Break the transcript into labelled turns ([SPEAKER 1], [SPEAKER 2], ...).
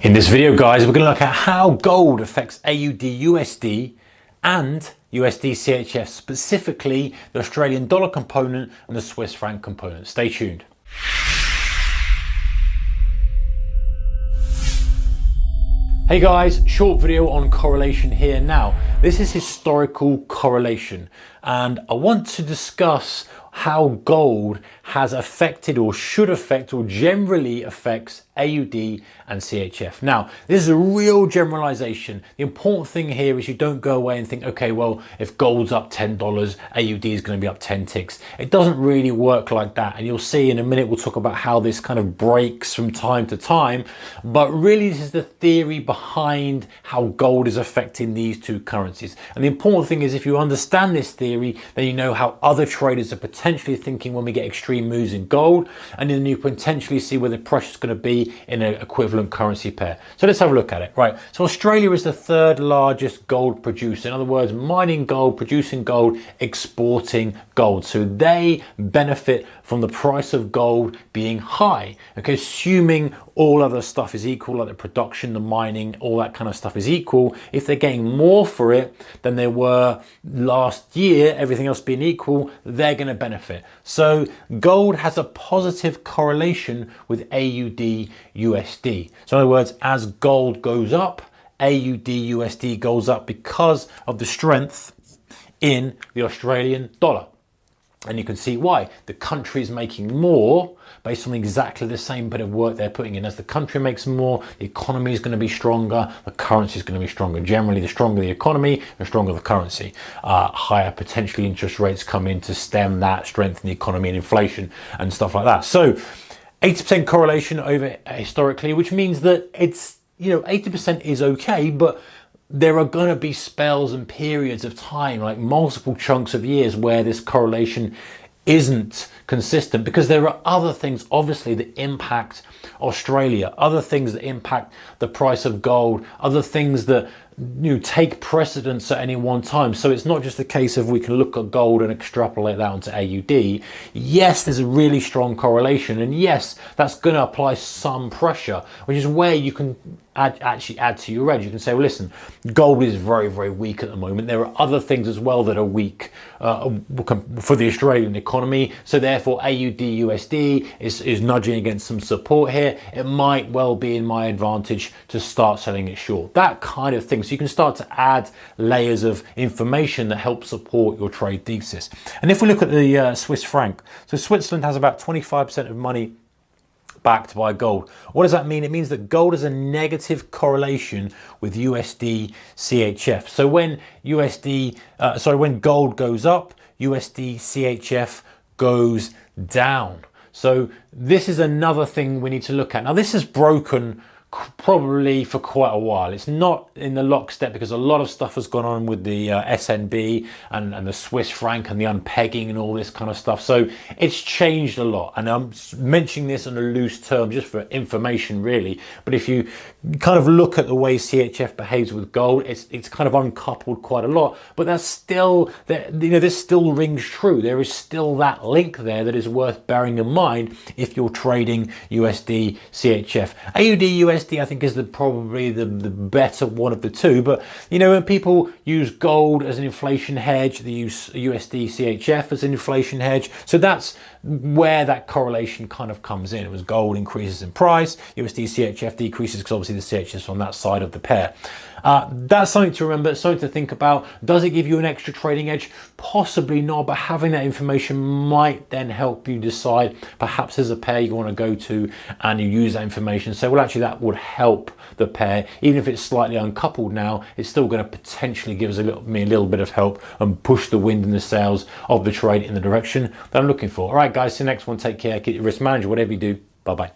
[SPEAKER 1] In this video, guys, we're going to look at how gold affects AUDUSD and USDCHF, specifically the Australian dollar component and the Swiss franc component. Stay tuned. Hey guys, short video on correlation here. Now, this is historical correlation, and I want to discuss how gold has affected or should affect or generally affects AUD and CHF. Now, this is a real generalization. The important thing here is you don't go away and think, okay, well, if gold's up $10, AUD is going to be up 10 ticks. It doesn't really work like that. And you'll see in a minute, we'll talk about how this kind of breaks from time to time. But really, this is the theory behind how gold is affecting these two currencies. And the important thing is if you understand this theory, then you know how other traders are potentially thinking when we get extreme moves in gold, and then you potentially see where the pressure is going to be in an equivalent currency pair. So let's have a look at it. Right, so Australia is the third largest gold producer. In other words, mining gold, producing gold, exporting gold. So they benefit from the price of gold being high. Okay, assuming all other stuff is equal, like the production, the mining, all that kind of stuff is equal. If they're getting more for it than they were last year, everything else being equal, they're going to benefit. So gold has a positive correlation with AUDUSD. So in other words, as gold goes up, AUDUSD goes up because of the strength in the Australian dollar. And you can see why. The country is making more based on exactly the same bit of work they're putting in. As the country makes more, the economy is going to be stronger, the currency is going to be stronger. Generally, the stronger the economy, the stronger the currency. Higher potentially interest rates come in to stem that, strengthen the economy and inflation and stuff like that. So 80% correlation over historically, which means that it's, 80% is okay, but there are going to be spells and periods of time, like multiple chunks of years, where this correlation isn't consistent, because there are other things obviously that impact Australia, other things that impact the price of gold, other things that take precedence at any one time. So it's not just a case of we can look at gold and extrapolate that onto AUD. Yes, there's a really strong correlation, and yes, that's going to apply some pressure, which is where you can actually add to your edge. You can say, well, listen, gold is very, very weak at the moment. There are other things as well that are weak for the Australian economy. So therefore, AUDUSD is nudging against some support here. It might well be in my advantage to start selling it short. That kind of thing. So you can start to add layers of information that help support your trade thesis. And if we look at the Swiss franc, so Switzerland has about 25% of money backed by gold. What does that mean? It means that gold has a negative correlation with USD CHF. So when when gold goes up, USD CHF goes down. So this is another thing we need to look at. Now this is broken probably for quite a while. It's not in the lockstep because a lot of stuff has gone on with the SNB and the Swiss franc and the unpegging and all this kind of stuff. So it's changed a lot. And I'm mentioning this in a loose term just for information really. But if you kind of look at the way CHF behaves with gold, it's kind of uncoupled quite a lot. But that's still, this still rings true. There is still that link there that is worth bearing in mind if you're trading USD CHF. AUD USD I think is probably the better one of the two, but when people use gold as an inflation hedge, they use USD CHF as an inflation hedge. So that's where that correlation kind of comes in. It was gold increases in price, USD CHF decreases because obviously the CHF is on that side of the pair. That's something to remember, something to think about. Does it give you an extra trading edge? Possibly not, but having that information might then help you decide perhaps there's a pair you want to go to and you use that information. So, well, actually that would help the pair. Even if it's slightly uncoupled now, it's still going to potentially give us a little bit of help and push the wind in the sails of the trade in the direction that I'm looking for. All right, guys, see you next one. Take care. Keep your risk manager, whatever you do. Bye-bye.